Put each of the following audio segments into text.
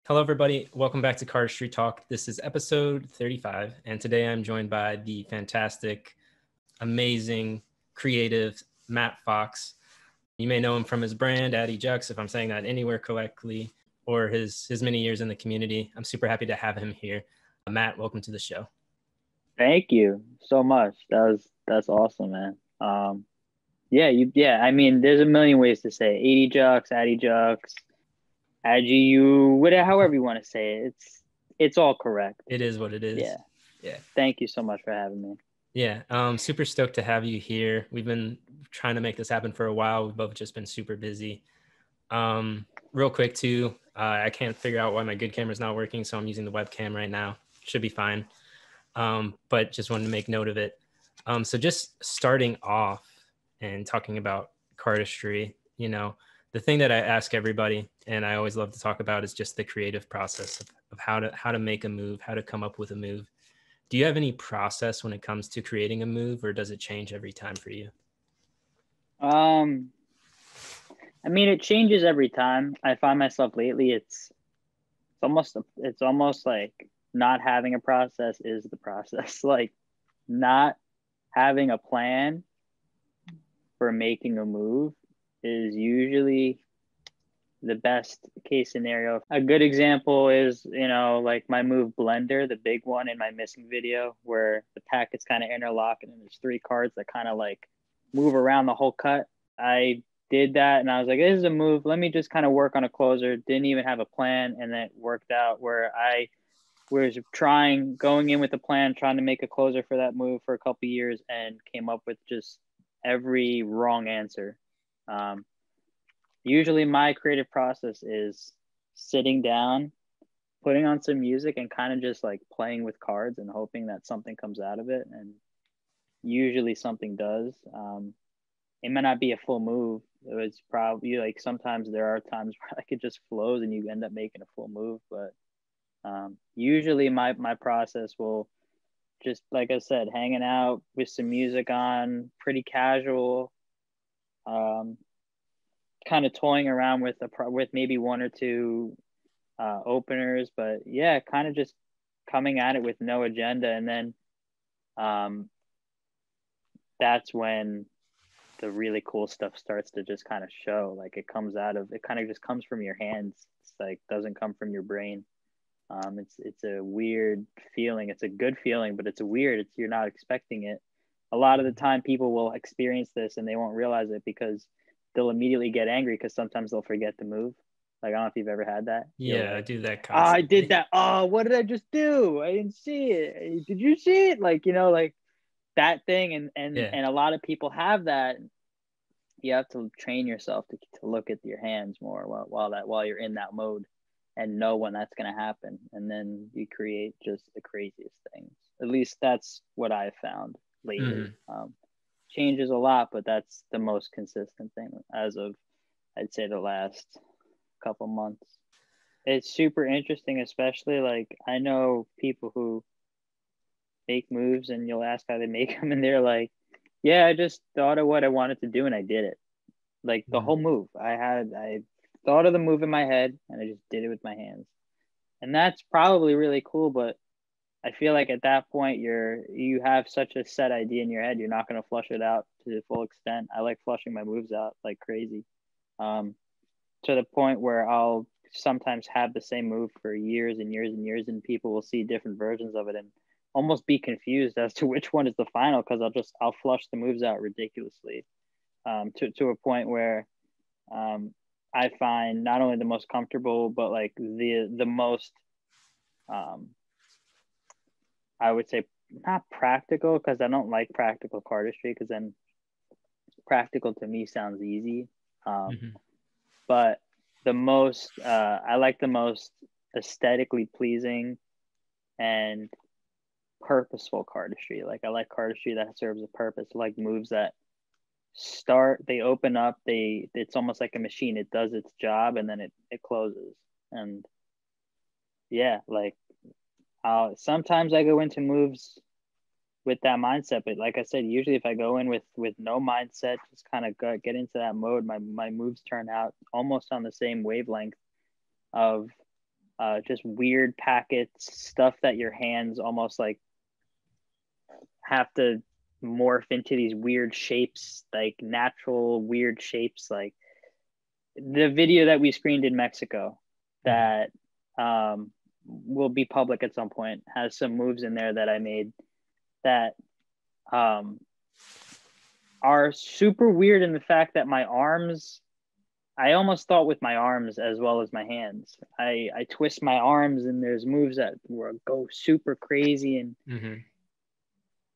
Hello, everybody. Welcome back to Cardistry Talk. This is episode 35, and today I'm joined by the fantastic, amazing, creative Matt Fox. You may know him from his brand, Adejuix, if I'm saying that anywhere correctly, or his many years in the community. I'm super happy to have him here. Matt, welcome to the show. Thank you so much. That's awesome, man. I mean, there's a million ways to say it. Adejuix, Adejuix, however you want to say it. It's all correct. It is what it is. Yeah. Thank you so much for having me. Yeah, super stoked to have you here. We've been trying to make this happen for a while. We've both just been super busy. Real quick too, I can't figure out why my good camera's not working, so I'm using the webcam right now. Should be fine. But just wanted to make note of it. So just starting off and talking about cardistry, the thing that I ask everybody, and I always love to talk about, is just the creative process of how to make a move, how to come up with a move. Do you have any process when it comes to creating a move, or does it change every time for you? I mean, it changes every time. I find myself lately, it's almost like not having a process is the process. Like not having a plan for making a move is usually the best case scenario. A good example is, like my move Blender, the big one in my missing video, where the packets kind of interlock and then there's 3 cards that kind of like move around the whole cut. I did that and I was like, this is a move. Let me just kind of work on a closer. Didn't even have a plan, and then it worked out where I was going in with a plan, trying to make a closer for that move for a couple of years, and came up with just every wrong answer. Usually my creative process is sitting down, putting on some music, and kind of just like playing with cards and hoping that something comes out of it. And usually something does. It might not be a full move. It's probably like sometimes there are times where like it just flows and you end up making a full move. But usually my process will just, like I said, hanging out with some music on, pretty casual, kind of toying around with maybe 1 or 2 openers, but yeah, kind of just coming at it with no agenda. And then that's when the really cool stuff starts to just kind of show. Like it kind of just comes from your hands. It's like doesn't come from your brain. It's a weird feeling. It's a good feeling, but you're not expecting it. A lot of the time people will experience this and they won't realize it because they'll immediately get angry because sometimes they'll forget to move. Like, I don't know if you've ever had that. Yeah, I do that constantly. I did that. Oh, what did I just do? I didn't see it. Did you see it? Like, like that thing. And a lot of people have that. You have to train yourself to look at your hands more while you're in that mode and know when that's going to happen. And then you create just the craziest things. At least that's what I've found lately. Changes a lot, but that's the most consistent thing as of, I'd say, the last couple months. It's super interesting, especially like I know people who make moves and you'll ask how they make them and they're like, yeah, I just thought of what I wanted to do and I did it. Like the whole move. I thought of the move in my head and I just did it with my hands. And that's probably really cool, but I feel like at that point you have such a set idea in your head, you're not going to flush it out to the full extent. I like flushing my moves out like crazy, to the point where I'll sometimes have the same move for years and years and years, and people will see different versions of it and almost be confused as to which one is the final, because I'll flush the moves out ridiculously, to a point where I find not only the most comfortable, but like the most I would say not practical, because I don't like practical cardistry, because then practical to me sounds easy. But I like the most aesthetically pleasing and purposeful cardistry. Like I like cardistry that serves a purpose, like moves that they open up, it's almost like a machine. It does its job and then it closes. And yeah, like sometimes I go into moves with that mindset, but like I said, usually if I go in with no mindset, just kind of get into that mode, my moves turn out almost on the same wavelength of just weird packets, stuff that your hands almost like have to morph into these weird shapes, like natural weird shapes. Like the video that we screened in Mexico that will be public at some point has some moves in there that I made that are super weird in the fact that my arms, I almost thought with my arms as well as my hands. I twist my arms and there's moves that go super crazy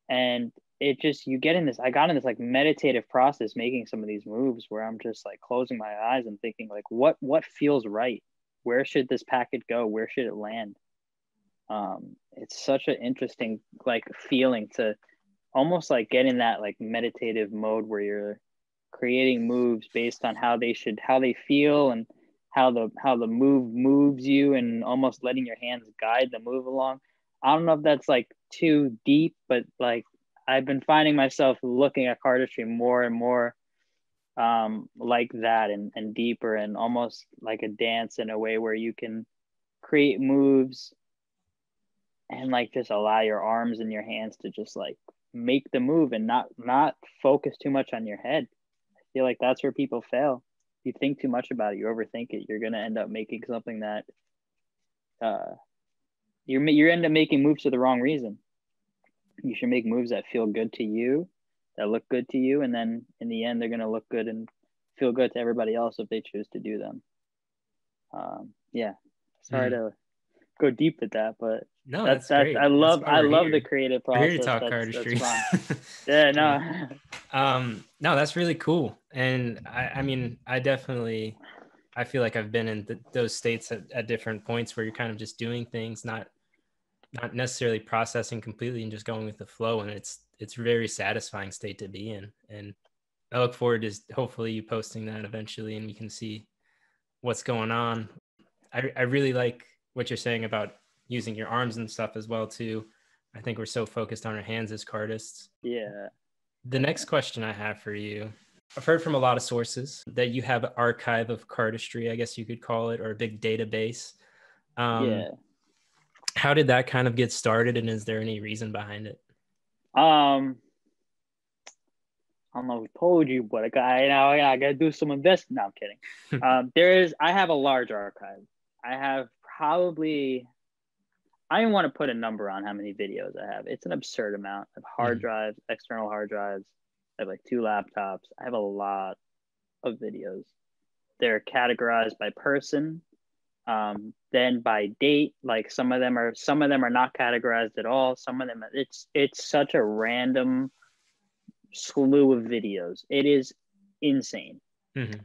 and it just, you get in this, I got in this like meditative process making some of these moves where I'm just like closing my eyes and thinking like, what feels right? Where should this packet go? Where should it land? It's such an interesting like feeling to almost like get in that like meditative mode where you're creating moves based on how they feel and how the move moves you and almost letting your hands guide the move along. I don't know if that's like too deep, but like I've been finding myself looking at cardistry more and more like that and deeper and almost like a dance in a way where you can create moves and like just allow your arms and your hands to just like make the move and not focus too much on your head. I feel like that's where people fail. You think too much about it, you overthink it, you're going to end up making something that you end up making moves for the wrong reason. You should make moves that feel good to you, that look good to you, and then in the end they're going to look good and feel good to everybody else if they choose to do them. Sorry to go deep with that, but no, that's great. I love the creative process. We're here to talk cardistry. That's fun. No, that's really cool. And I mean, I feel like I've been in those states at different points where you're kind of just doing things, not necessarily processing completely and just going with the flow. And it's a very satisfying state to be in. And I look forward to hopefully you posting that eventually and we can see what's going on. I really like what you're saying about using your arms and stuff as well too. I think we're so focused on our hands as cardists. Yeah. The next question I have for you, I've heard from a lot of sources that you have an archive of cardistry, I guess you could call it, or a big database. How did that kind of get started, and is there any reason behind it? I don't know if we told you, but I gotta do some investing. No, I'm kidding. I have a large archive. I have probably, I don't want to put a number on how many videos I have. It's an absurd amount of hard drives, external hard drives. I have like 2 laptops. I have a lot of videos. They're categorized by person, then by date. Like some of them are not categorized at all. Some of them, it's such a random slew of videos. It is insane. The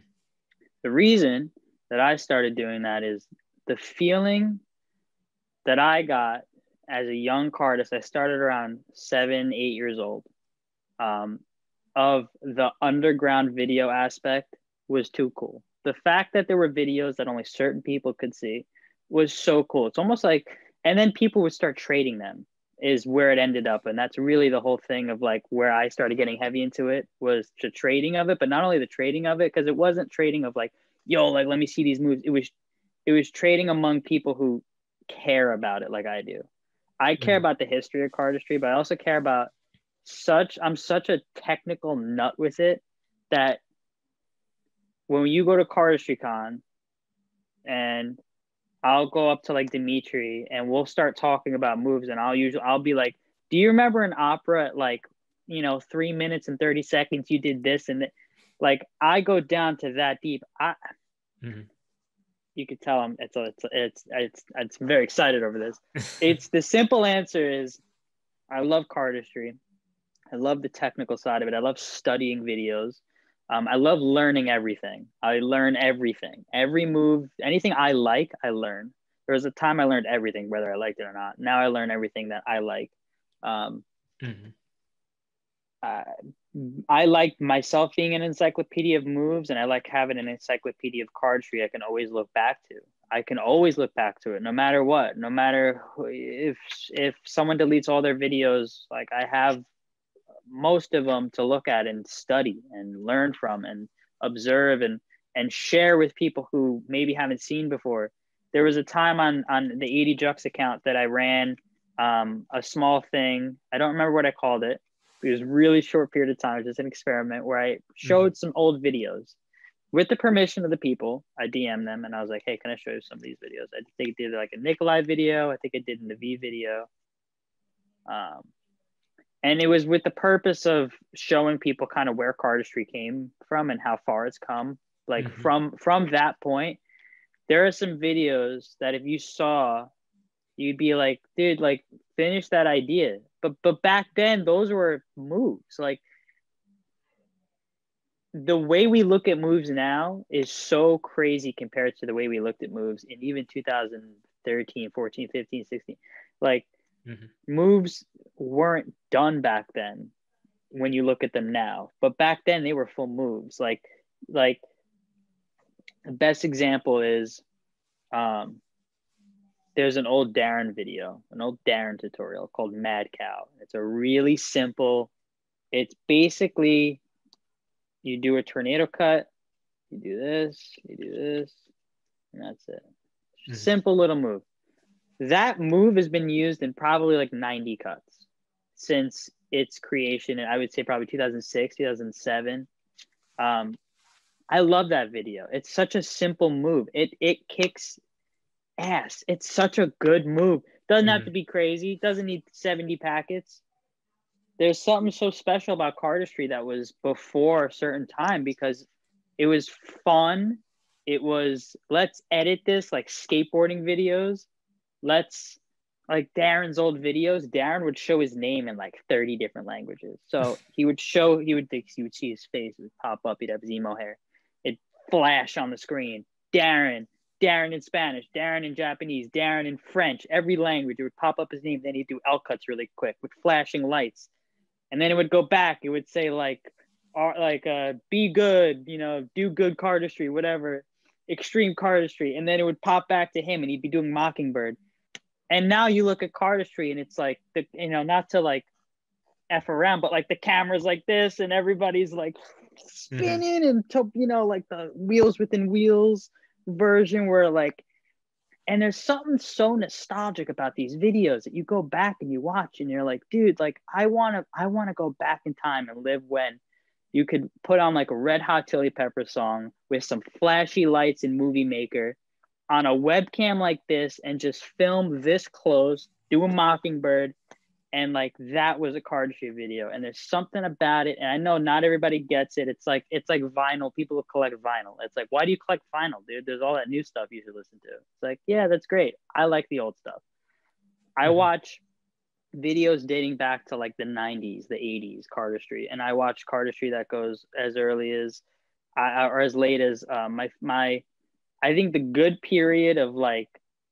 reason that I started doing that is the feeling that I got as a young cardist. I started around 7, 8 years old. Of the underground video aspect was too cool. The fact that there were videos that only certain people could see was so cool. It's almost like, and then people would start trading them is where it ended up. And that's really the whole thing of like where I started getting heavy into it was the trading of it, but not only the trading of it, because it wasn't trading of like, yo, like, let me see these moves. It was trading among people who care about it like I do. I care about the history of cardistry, but I also care about I'm such a technical nut with it that when you go to Cardistry Con and I'll go up to like Dimitri and we'll start talking about moves and I'll be like, do you remember an opera at like, 3 minutes and 30 seconds you did this and that? Like I go down to that deep. You could tell it's very excited over this. It's the simple answer is I love cardistry. I love the technical side of it. I love studying videos. I love learning everything. I learn everything. Every move, anything I like, I learn. There was a time I learned everything, whether I liked it or not. Now I learn everything that I like. I like myself being an encyclopedia of moves, and I like having an encyclopedia of cardistry I can always look back to. I can always look back to it no matter what, no matter if someone deletes all their videos, like I have most of them to look at and study and learn from and observe and share with people who maybe haven't seen before. there was a time on the Adejuix account that I ran a small thing. I don't remember what I called it. It was a really short period of time. It was just an experiment where I showed some old videos with the permission of the people. I DM'd them and I was like, hey, can I show you some of these videos? I think I did like a Nikolai video. I think I did an V video. And it was with the purpose of showing people kind of where cardistry came from and how far it's come. Like from that point, there are some videos that if you saw, you'd be like, dude, like finish that idea. But back then, those were moves. Like the way we look at moves now is so crazy compared to the way we looked at moves in even 2013, 14, 15, 16. Like moves weren't done back then when you look at them now. But back then they were full moves. Like the best example is there's an old Darren video, an old Darren tutorial called Mad Cow. It's a really simple, it's basically you do a tornado cut, you do this, and that's it. Simple little move. That move has been used in probably like 90 cuts since its creation. And I would say probably 2006, 2007. I love that video. It's such a simple move. It kicks ass. It's such a good move. Doesn't have to be crazy. Doesn't need 70 packets. There's something so special about cardistry that was before a certain time because it was fun. It was, let's edit this like skateboarding videos. Let's, like Darren's old videos, Darren would show his name in like 30 different languages. So he would see his face, it would pop up, he'd have his emo hair. It'd flash on the screen. Darren in Spanish, Darren in Japanese, Darren in French, every language. It would pop up his name. Then he'd do L cuts really quick with flashing lights. And then it would go back. It would say be good, do good cardistry, whatever, extreme cardistry. And then it would pop back to him and he'd be doing Mockingbird. And now you look at cardistry and it's like, not to like F around, but like the camera's like this and everybody's like spinning and, like the wheels within wheels version where like, and there's something so nostalgic about these videos that you go back and you watch and you're like, dude, like I want to go back in time and live when you could put on like a Red Hot Chili Pepper song with some flashy lights in Movie Maker on a webcam like this and just film this close, do a Mockingbird. And like that was a cardistry video. And there's something about it. And I know not everybody gets it. It's like vinyl. People who collect vinyl. It's like, why do you collect vinyl, dude? There's all that new stuff you should listen to. It's like, yeah, that's great. I like the old stuff. I watch videos dating back to like the 90s, the 80s cardistry. And I watch cardistry that goes as early as or as late as I think the good period of like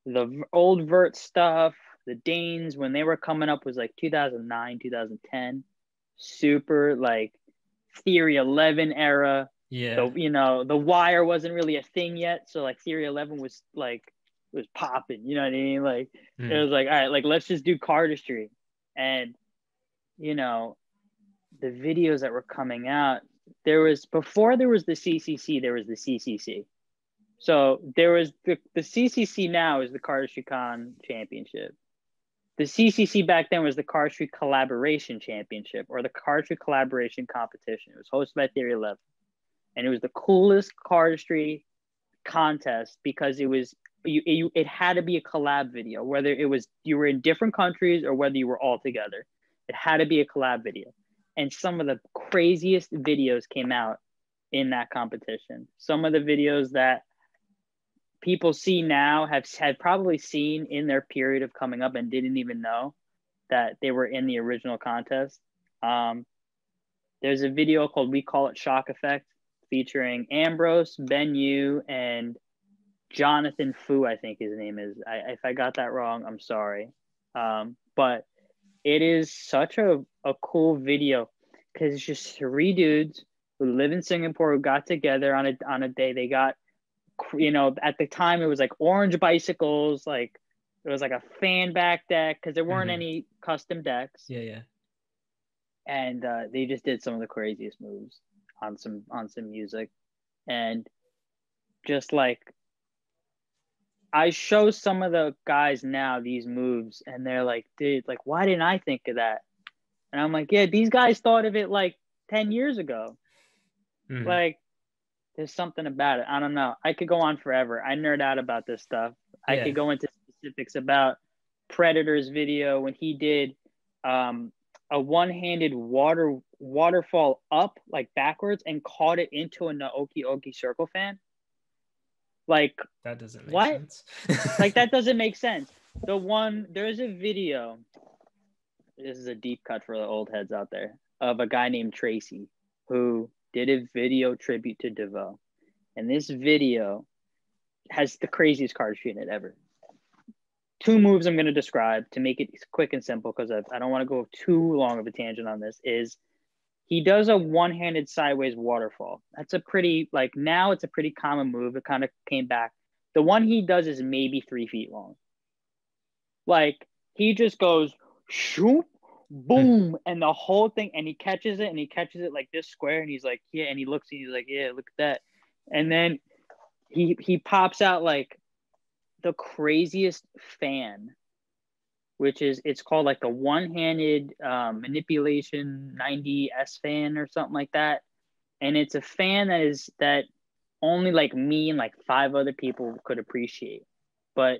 the old vert stuff, the Danes, when they were coming up was like 2009, 2010, super like Theory 11 era. Yeah. So, the wire wasn't really a thing yet. So like Theory 11 was like, it was popping, you know what I mean? Like, it was like, all right, like, let's just do cardistry. And, the videos that were coming out, before there was the CCC, there was the CCC. So there was the CCC now is the Cardistry Con Championship. The CCC back then was the Cardistry Collaboration Championship or the Cardistry Collaboration Competition. It was hosted by Theory 11. And it was the coolest cardistry contest because it had to be a collab video, whether it was you were in different countries or whether you were all together. It had to be a collab video. And some of the craziest videos came out in that competition. Some of the videos that people see now had probably seen in their period of coming up and didn't even know that they were in the original contest. There's a video called We Call It Shock Effect featuring Ambrose, Ben Yu, and Jonathan Fu, I think his name is. If I got that wrong, I'm sorry. But it is such a cool video because it's just three dudes who live in Singapore who got together on a day. They got, at the time it was like orange bicycles, like it was like a fan back deck because there weren't any custom decks. Yeah. And they just did some of the craziest moves on some music, and just like I show some of the guys now these moves, and they're like, dude, like, why didn't I think of that? And I'm like, yeah, these guys thought of it like 10 years ago. Mm-hmm. Like, there's something about it. I don't know. I could go on forever. I nerd out about this stuff. I could go into specifics about Predator's video when he did a one-handed waterfall up, like backwards, and caught it into a Naoki Oki circle fan. Like, that doesn't make what? sense. Like, that doesn't make sense. There's a video. This is a deep cut for the old heads out there, of a guy named Tracy who did a video tribute to DeVoe. And this video has the craziest cardistry in it ever. 2 moves I'm going to describe to make it quick and simple, because I don't want to go too long of a tangent on this, is he does a one-handed sideways waterfall. That's a pretty, like, now it's a pretty common move. It kind of came back. The one he does is maybe 3 feet long. Like, he just goes, shoop, boom, and the whole thing, and he catches it like this square, and he's like, yeah, and he looks, and he's like, yeah, look at that. And then he pops out like the craziest fan, which is, it's called like the one-handed manipulation 90S fan or something like that. And it's a fan that only like me and like 5 other people could appreciate. But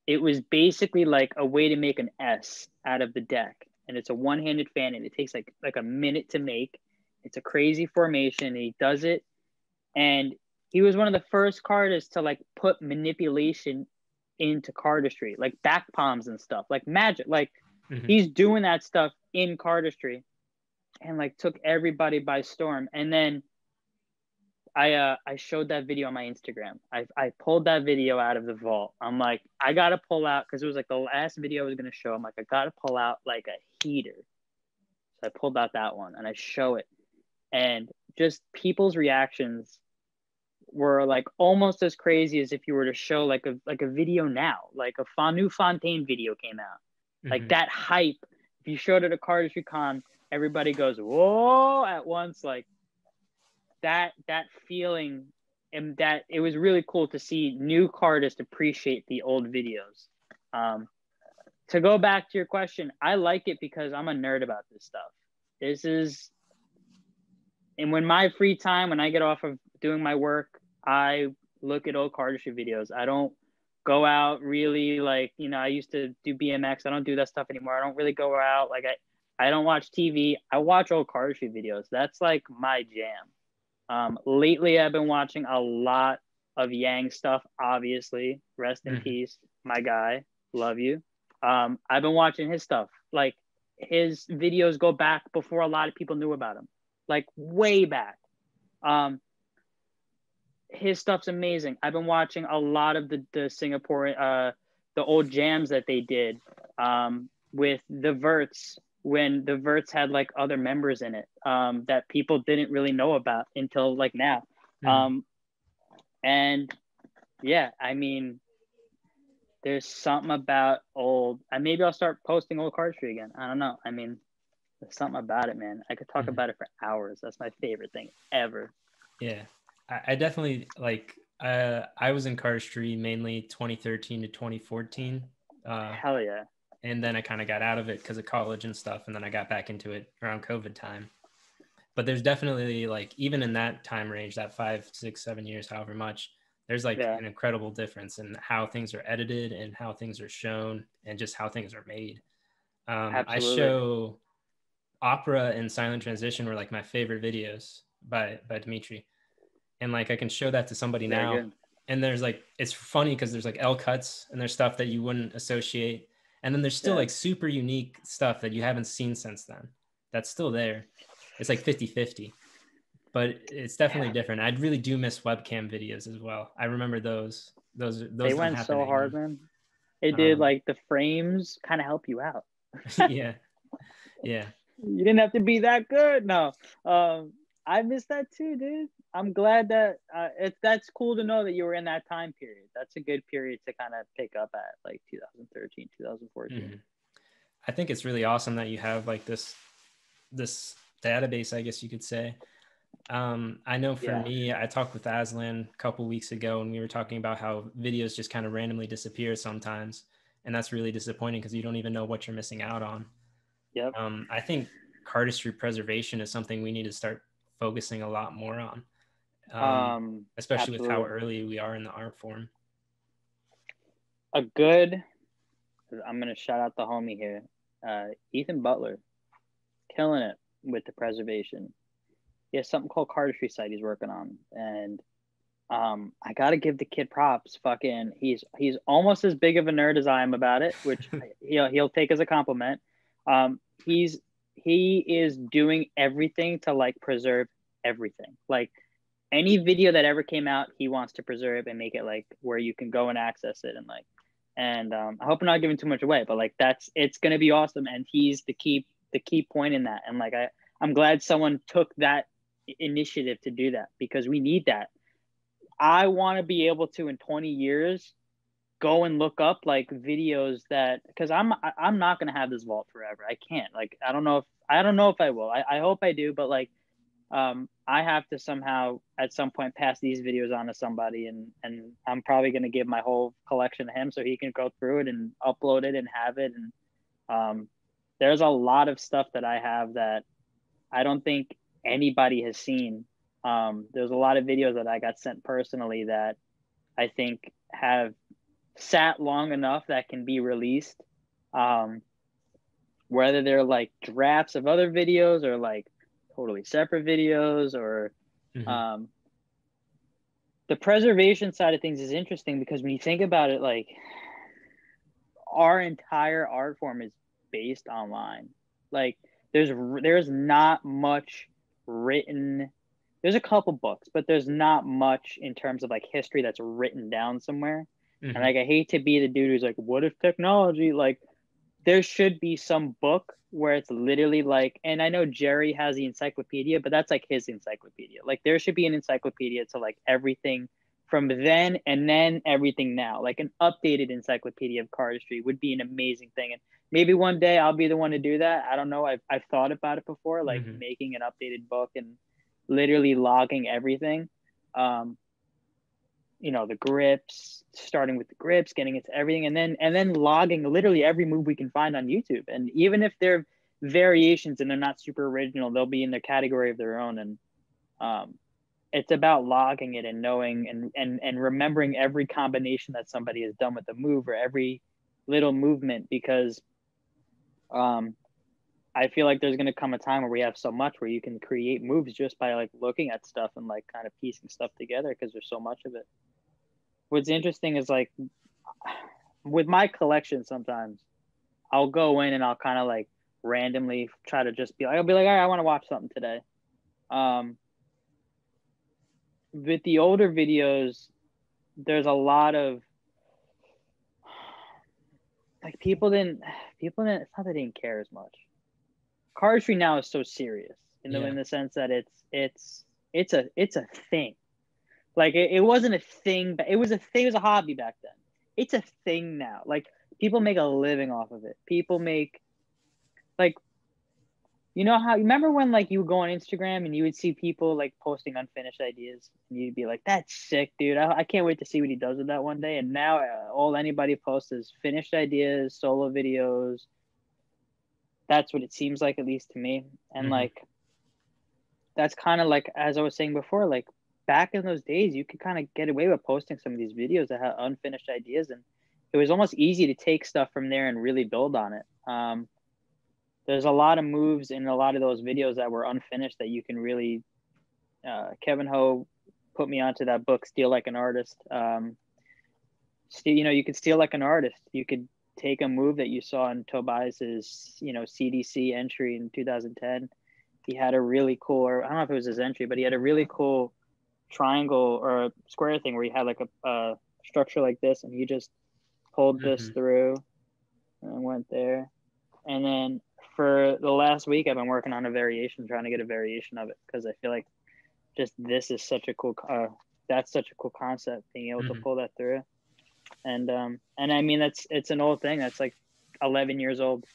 it was basically like a way to make an S out of the deck. And it's a one-handed fan, and it takes like a minute to make. It's a crazy formation, and he does it. And he was one of the first cardists to like put manipulation into cardistry, like back palms and stuff, like magic. Like, he's doing that stuff in cardistry, and like took everybody by storm. And then I showed that video on my Instagram. I pulled that video out of the vault. I'm like, I gotta pull out, because it was like the last video I was gonna show. I'm like, I gotta pull out like a heater. So I pulled out that one and I show it, and just people's reactions were like almost as crazy as if you were to show like a video now, like a New Fontaine video came out. Like that hype. If you showed it at Cardistry Con, everybody goes, whoa, at once. Like that feeling, and that it was really cool to see new cardists appreciate the old videos. To go back to your question, I like it because I'm a nerd about this stuff. And when my free time, when I get off of doing my work, I look at old cardistry videos. I don't go out really, like, you know, I used to do BMX. I don't do that stuff anymore. I don't really go out. Like, I don't watch TV. I watch old cardistry videos. That's like my jam. Lately, I've been watching a lot of Yang stuff, obviously. Rest in peace, my guy. Love you. I've been watching his stuff. Like, his videos go back before a lot of people knew about him. Like, way back. His stuff's amazing. I've been watching a lot of the Singapore, the old jams that they did with the Verts, when the Verts had like other members in it that people didn't really know about until like now. And yeah, I mean, there's something about old, and maybe I'll start posting old cardistry again. I don't know. I mean, there's something about it, man. I could talk about it for hours. That's my favorite thing ever. Yeah. I definitely like, I was in cardistry mainly 2013 to 2014. Hell yeah. And then I kind of got out of it because of college and stuff. And then I got back into it around COVID time. But there's definitely, like, even in that time range, that 5, 6, 7 years, however much, there's like an incredible difference in how things are edited and how things are shown and just how things are made. I show Opera and Silent Transition were like my favorite videos by Dimitri. And like, I can show that to somebody now. Good. And there's like, it's funny because there's like L cuts and there's stuff that you wouldn't associate. And then there's still like super unique stuff that you haven't seen since then. That's still there. It's like 50-50, but it's definitely different. I really do miss webcam videos as well. I remember those they went so hard, man. It did. Like, the frames kind of help you out. Yeah. You didn't have to be that good. No. I miss that too, dude. I'm glad that that's cool to know that you were in that time period. That's a good period to kind of pick up at, like 2013, 2014. I think it's really awesome that you have like this database, I guess you could say, I know for me, I talked with Aslan a couple weeks ago, and we were talking about how videos just kind of randomly disappear sometimes, and that's really disappointing because you don't even know what you're missing out on. Yep. I think cardistry preservation is something we need to start focusing a lot more on, especially with how early we are in the art form. I'm gonna shout out the homie here, Ethan Butler, killing it with the preservation. He has something called Cardistry site he's working on, and I gotta give the kid props. Fucking, he's almost as big of a nerd as I am about it, which he'll take as a compliment. He is doing everything to like preserve everything. Like any video that ever came out, he wants to preserve and make it like where you can go and access it and like. And I hope I'm not giving too much away, but like it's gonna be awesome. And he's the key point in that. And like I'm glad someone took that initiative to do that because we need that. I want to be able to in 20 years go and look up like videos that because I'm not gonna have this vault forever. I can't. Like I don't know if I will. I hope I do, but like I have to somehow at some point pass these videos on to somebody and I'm probably going to give my whole collection to him so he can go through it and upload it and have it. And there's a lot of stuff that I have that I don't think anybody has seen. There's a lot of videos that I got sent personally that I think have sat long enough that can be released. Whether they're like drafts of other videos or like totally separate videos or the preservation side of things is interesting because when you think about it, like our entire art form is based online. Like there's not much written. There's a couple books, but there's not much in terms of like history that's written down somewhere. And like I hate to be the dude who's like, what if technology like there should be some book where it's literally like, and I know Jerry has the encyclopedia, but that's like his encyclopedia. Like there should be an encyclopedia to like everything from then and then everything now. Like an updated encyclopedia of cardistry would be an amazing thing. And maybe one day I'll be the one to do that. I don't know. I've thought about it before, like making an updated book and literally logging everything. You know, the grips, starting with the grips, getting into everything, and then logging literally every move we can find on YouTube. And even if they're variations and they're not super original, they'll be in their category of their own. And it's about logging it and knowing and remembering every combination that somebody has done with the move or every little movement, because I feel like there's going to come a time where we have so much where you can create moves just by like looking at stuff and like kind of piecing stuff together because there's so much of it. What's interesting is like with my collection, sometimes I'll go in and I'll kind of like randomly try to just be like, I'll be like, all right, I want to watch something today. With the older videos, there's a lot of like people didn't, it's not that they didn't care as much. Cardistry now is so serious in the sense that it's a thing. Like it wasn't a thing, but it was a hobby back then. It's a thing now. Like people make a living off of it. People make like, you know how, remember when like you would go on Instagram and you would see people like posting unfinished ideas and you'd be like, that's sick, dude. I can't wait to see what he does with that one day. And now all anybody posts is finished ideas, solo videos. That's what it seems like, at least to me. And like, that's kind of like, as I was saying before, like back in those days, you could kind of get away with posting some of these videos that had unfinished ideas. And it was almost easy to take stuff from there and really build on it. There's a lot of moves in a lot of those videos that were unfinished that you can really, Kevin Ho put me onto that book, Steal Like an Artist. You know, you could steal like an artist. You could take a move that you saw in Tobias's, you know, CDC entry in 2010. He had a really cool, or I don't know if it was his entry, but he had a really cool triangle or a square thing where he had like a structure like this, and he just pulled this through and went there. And then for the last week, I've been working on a variation, trying to get a variation of it, because I feel like just this is such a cool, that's such a cool concept, being able to pull that through. And I mean, it's an old thing that's like 11 years old.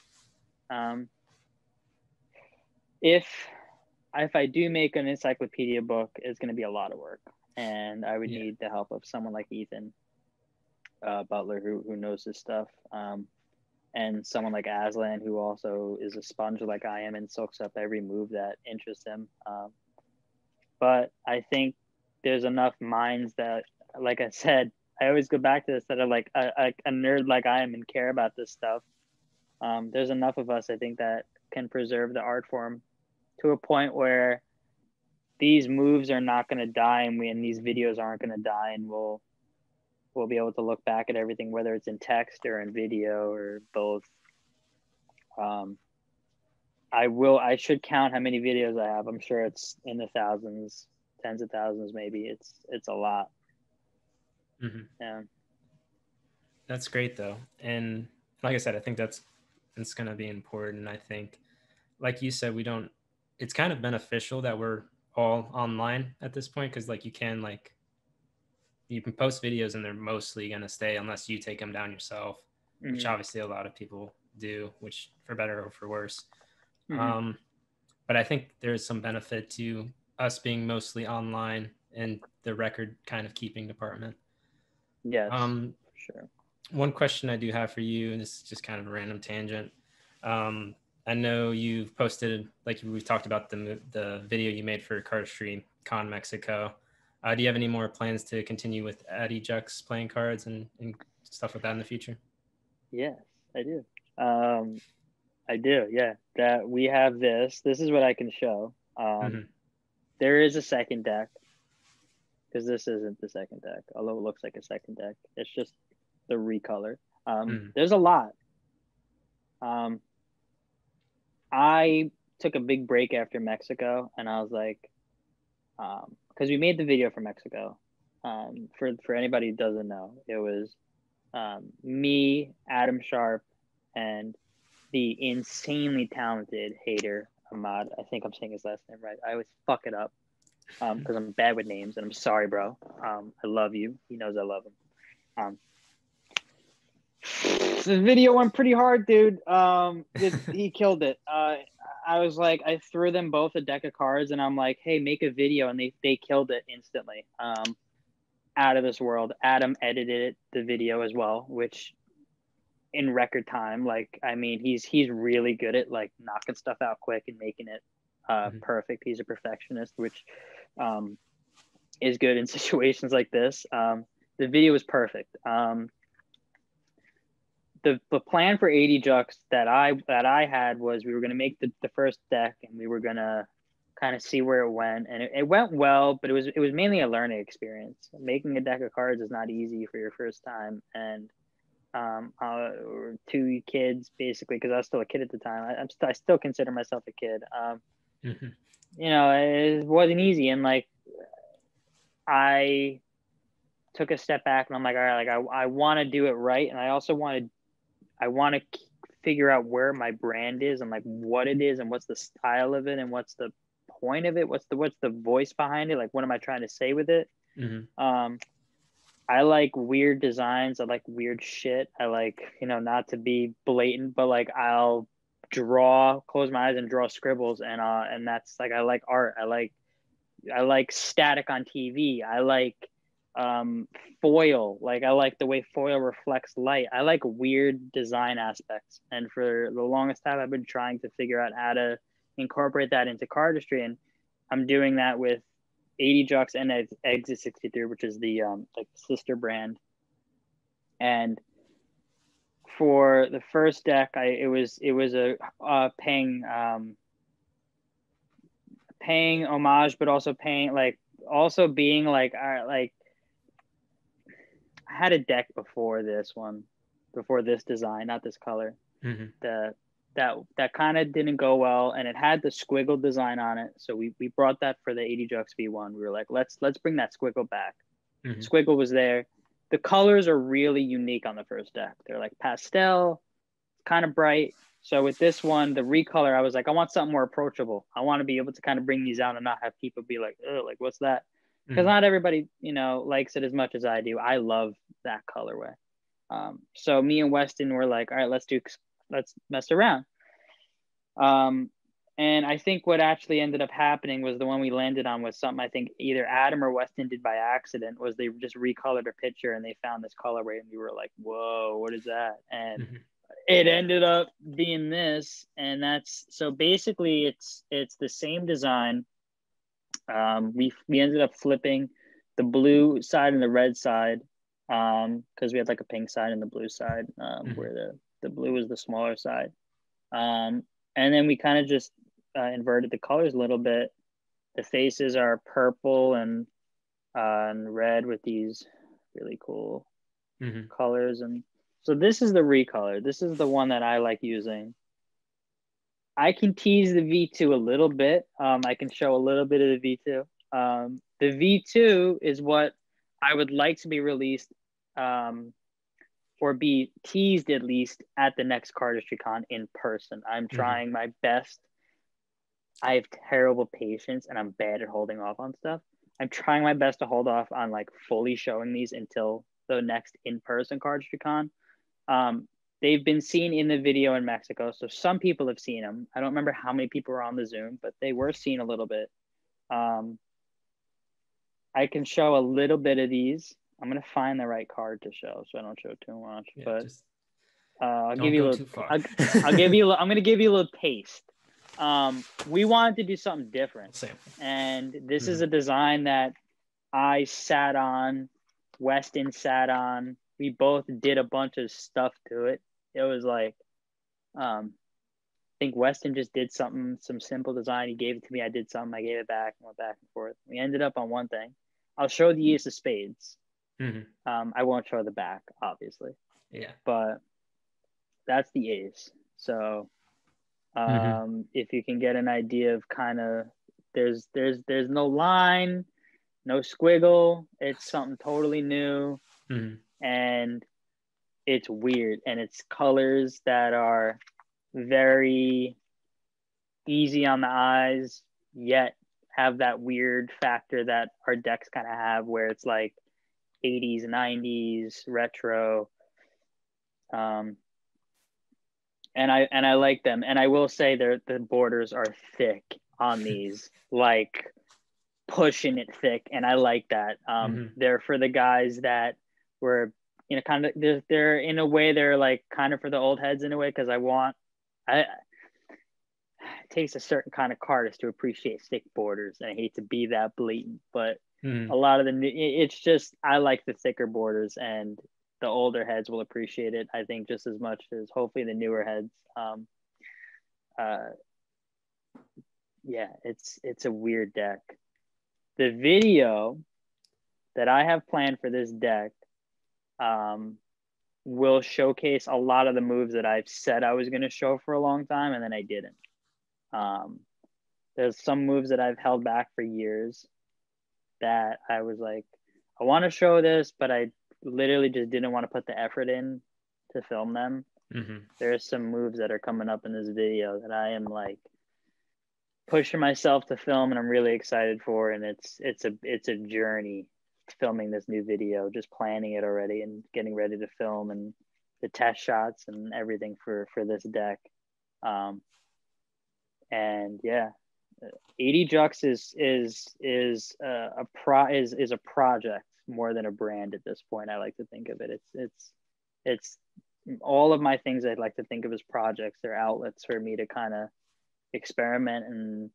If if I do make an encyclopedia book, it's going to be a lot of work, and I would need the help of someone like Ethan Butler, who knows this stuff, and someone like Aslan, who also is a sponge like I am and soaks up every move that interests him. But I think there's enough minds that, like I said, I always go back to this, that are like a nerd like I am and care about this stuff. There's enough of us, I think, that can preserve the art form to a point where these moves are not going to die, and these videos aren't going to die, and we'll be able to look back at everything, whether it's in text or in video or both. I should count how many videos I have. I'm sure it's in the thousands, tens of thousands, maybe. It's a lot. Mm-hmm. Yeah. That's great though. And like I said, I think it's going to be important. I think, like you said, it's kind of beneficial that we're all online at this point, because like you can post videos and they're mostly going to stay unless you take them down yourself, mm-hmm. which obviously a lot of people do, which for better or for worse. Mm-hmm. But I think there's some benefit to us being mostly online and the record kind of keeping department. Yes, for sure. One question I do have for you, and this is just kind of a random tangent. I know you've posted, like we've talked about the video you made for Cardistry Con Mexico. Do you have any more plans to continue with Adejuix playing cards and stuff like that in the future? Yes, I do. I do, yeah. That we have this. This is what I can show. Mm-hmm. There is a second deck, because this isn't the second deck, although it looks like a second deck. It's just the recolor. Mm-hmm. There's a lot. I took a big break after Mexico, and I was like, because we made the video for Mexico. For anybody who doesn't know, it was me, Adam Sharp, and the insanely talented hater Ahmad. I think I'm saying his last name right. I always fuck it up because I'm bad with names, and I'm sorry, bro. I love you. He knows I love him. The video went pretty hard, dude. He killed it. I was like, I threw them both a deck of cards, and I'm like, hey, make a video, and they killed it instantly. Out of this world. Adam edited the video as well, which in record time. Like, I mean, he's really good at like knocking stuff out quick and making it perfect. He's a perfectionist, which is good in situations like this. The video was perfect. The plan for Adejuix that I had was we were going to make the first deck, and we were going to kind of see where it went, and it went well, but it was mainly a learning experience. Making a deck of cards is not easy for your first time, and two kids basically, because I was still a kid at the time. I still consider myself a kid. Mm-hmm. You know, it wasn't easy, and like I took a step back, and I'm like, all right, like I want to do it right, and I also want to figure out where my brand is and like what it is and what's the style of it and what's the point of it, what's the voice behind it, like what am I trying to say with it. Mm-hmm. I like weird designs, I like weird shit, I like, you know, not to be blatant, but like I'll close my eyes and draw scribbles, and that's like, I like art, I like static on TV, I like foil, like I like the way foil reflects light, I like weird design aspects, and for the longest time I've been trying to figure out how to incorporate that into cardistry, and I'm doing that with Adejuix and Exit 63, which is the like sister brand. And for the first deck, it was a paying homage, but also being like, all right, like I had a deck before this design, not this color. Mm-hmm. That kind of didn't go well, and it had the squiggle design on it. So we brought that for the Adejuix V1. We were like, let's bring that squiggle back. Mm-hmm. Squiggle was there. The colors are really unique on the first deck. They're like pastel, kind of bright. So with this one, the recolor, I was like, I want something more approachable. I want to be able to kind of bring these out and not have people be like, oh, like what's that? Because not everybody, you know, likes it as much as I do. I love that colorway. So me and Weston were like, all right, let's mess around. And I think what actually ended up happening was the one we landed on was something I think either Adam or Weston did by accident, was they just recolored a picture and they found this colorway and we were like, whoa, what is that? And it ended up being this. And that's, so basically it's the same design. We ended up flipping the blue side and the red side, because we had like a pink side and the blue side, where the blue was the smaller side. And then we kind of just inverted the colors a little bit. The faces are purple and red with these really cool colors. And so this is the recolor. This is the one that I like using. I can tease the V2 a little bit. I can show a little bit of the V2. The V2 is what I would like to be released, or be teased at least at the next CardistryCon in person. I'm trying my best. I have terrible patience and I'm bad at holding off on stuff. I'm trying my best to hold off on like fully showing these until the next in-person CardistryCon. They've been seen in the video in Mexico, so some people have seen them. I don't remember how many people were on the Zoom, but they were seen a little bit. I can show a little bit of these. I'm gonna find the right card to show, so I don't show too much. Yeah, but I'll give you a little. I'll give you. I'm gonna give you a little taste. We wanted to do something different. Same. And this is a design that I sat on, Weston sat on. We both did a bunch of stuff to it. It was like, I think Weston just did some simple design. He gave it to me. I did something. I gave it back and went back and forth. We ended up on one thing. I'll show the Ace of Spades. I won't show the back, obviously. Yeah. But that's the Ace. So if you can get an idea of kind of, there's no line, no squiggle. It's something totally new. And it's weird. And it's colors that are very easy on the eyes, yet have that weird factor that our decks kind of have, where it's like 80s, 90s, retro. And I like them. And I will say the borders are thick on these, like pushing it thick. And I like that. They're for the guys that were, you know, kind of, they're in a way, they're like kind of for the old heads in a way. Cause it takes a certain kind of cardist to appreciate thick borders. And I hate to be that blatant, but a lot of it's just, I like the thicker borders, and the older heads will appreciate it, I think, just as much as hopefully the newer heads. Yeah, it's a weird deck. The video that I have planned for this deck will showcase a lot of the moves that I've said I was going to show for a long time, and then I didn't. There's some moves that I've held back for years that I was like, I want to show this, but I literally just didn't want to put the effort in to film them. There's some moves that are coming up in this video that I am like pushing myself to film, and I'm really excited for. And it's a journey filming this new video, just planning it already and getting ready to film, and the test shots and everything for this deck. And yeah, Adejuix is a project more than a brand at this point. I like to think of it. It's all of my things I'd like to think of as projects. They're outlets for me to kind of experiment and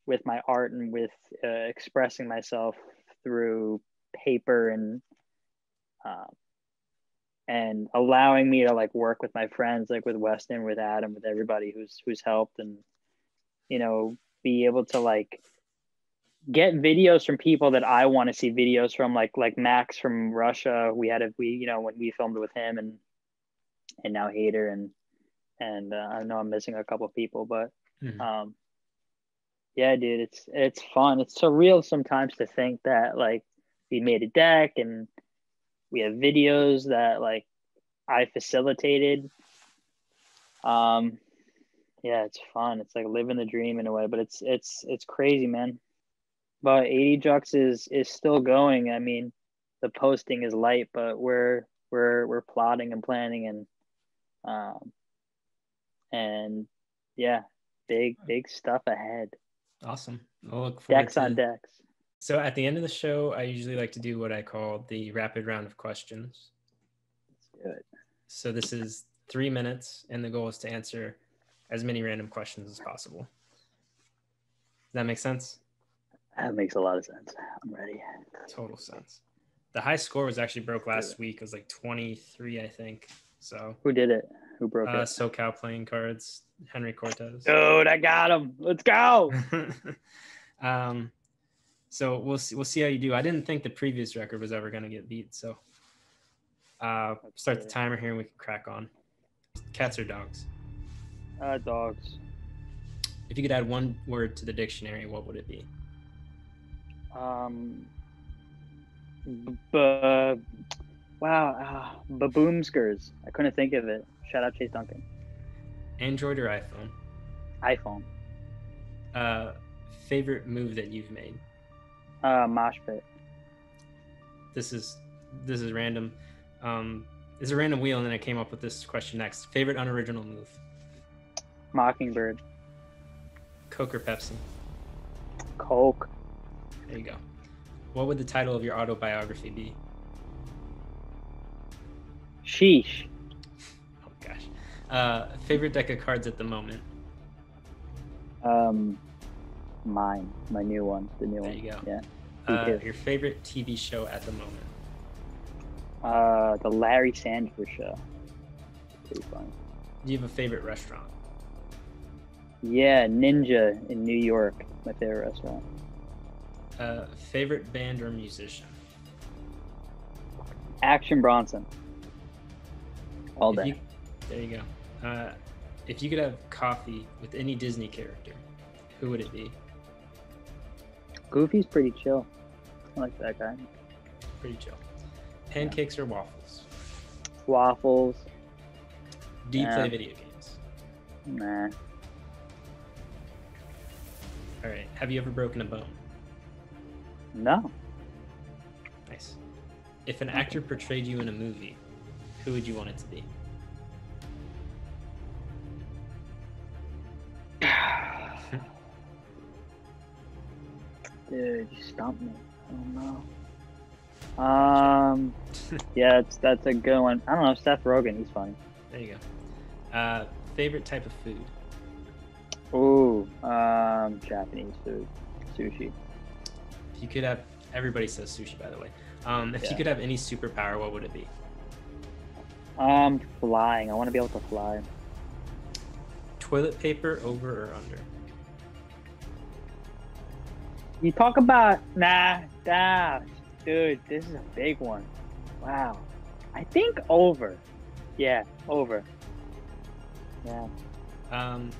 with my art, and with expressing myself through paper, and allowing me to like work with my friends, like with Weston, with Adam, with everybody who's helped, and, you know, be able to like get videos from people that I want to see videos from, like Max from Russia. When we filmed with him, and now Hader, and I know I'm missing a couple of people, but yeah, dude, it's fun. It's surreal sometimes to think that like we made a deck and we have videos that like I facilitated. Yeah, it's fun. It's like living the dream in a way, but it's crazy, man. But Adejuix is still going. I mean, the posting is light, but we're plotting and planning, and yeah, big stuff ahead. Awesome. I'll look forward Decks on decks. So at the end of the show, I usually like to do what I call the rapid round of questions. Let's do it. So this is 3 minutes, and the goal is to answer as many random questions as possible. Does that make sense? That makes a lot of sense. I'm ready. Total sense. The high score was actually broke last week. It was like 23, I think. So who did it? Who broke it? SoCal Playing Cards, Henry Cortez. Dude, I got him. Let's go. So we'll see how you do. I didn't think the previous record was ever going to get beat. So start the timer here and we can crack on. Cats or dogs? Dogs. If you could add one word to the dictionary, what would it be? Baboomskers. I couldn't think of it. Shout out Chase Duncan. Android or iPhone? iPhone. Favorite move that you've made? Mosh pit. This is random. It's a random wheel, and then I came up with this question next. Favorite unoriginal move? Mockingbird. Coke or Pepsi? Coke. There you go. What would the title of your autobiography be? Sheesh. Oh gosh. Favorite deck of cards at the moment? My new one. The new one. There you go. Yeah. Your favorite TV show at the moment? The Larry Sanders Show. Pretty fun. Do you have a favorite restaurant? Yeah, Ninja in New York. My favorite restaurant. Favorite band or musician? Action Bronson. All day. There you go. If you could have coffee with any Disney character, who would it be? Goofy's pretty chill. I like that guy. Pretty chill. Pancakes or waffles? Waffles. Do you play video games? Nah. All right. Have you ever broken a bone? No. Nice. If an actor portrayed you in a movie, who would you want it to be? Dude, you stumped me. I don't know. Yeah, that's a good one. I don't know. Seth Rogen, he's funny. There you go. Favorite type of food? Ooh, Japanese food, sushi. If you could have, everybody says sushi, by the way. If you could have any superpower, what would it be? Flying. I want to be able to fly. Toilet paper over or under? You talk about dude, this is a big one. Wow. I think over. Yeah, over. Yeah.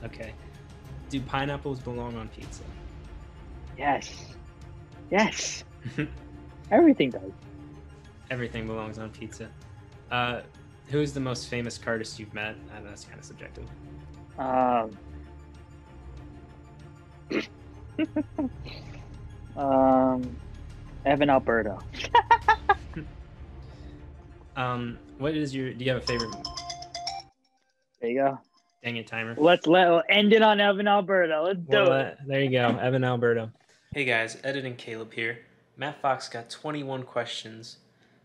Okay. Do pineapples belong on pizza? Yes. Yes. Everything does. Everything belongs on pizza. Who's the most famous cardist you've met? I know that's kind of subjective. Evan Alberto. What is do you have a favorite? There you go. Dang it, timer. Let's end it on Evan Alberto. Let's do it. There you go, Evan Alberto. Hey guys, editing Caleb here. Matt Fox got 21 questions.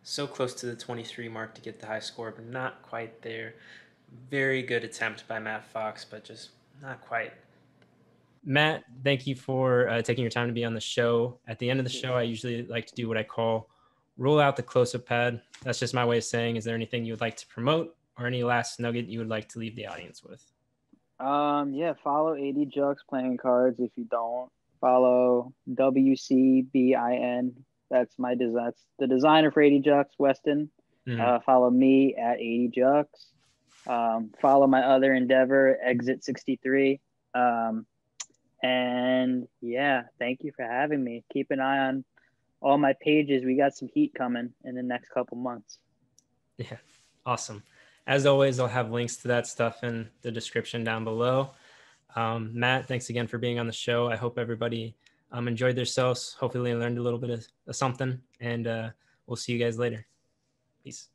So close to the 23 mark to get the high score, but not quite there. Very good attempt by Matt Fox, but just not quite. Matt, thank you for taking your time to be on the show. At the end of the show, I usually like to do what I call roll out the close-up pad. That's just my way of saying, is there anything you would like to promote or any last nugget you would like to leave the audience with? Yeah, follow Adejuix Playing Cards if you don't. Follow WCBIN. That's the designer for Adejuix, Weston. Mm-hmm. Follow me at Adejuix. Follow my other endeavor, Exit 63. And yeah, thank you for having me. Keep an eye on all my pages. We got some heat coming in the next couple months. Yeah, awesome. As always, I'll have links to that stuff in the description down below. Matt, thanks again for being on the show. I hope everybody enjoyed themselves. Hopefully they learned a little bit of something, and we'll see you guys later. Peace.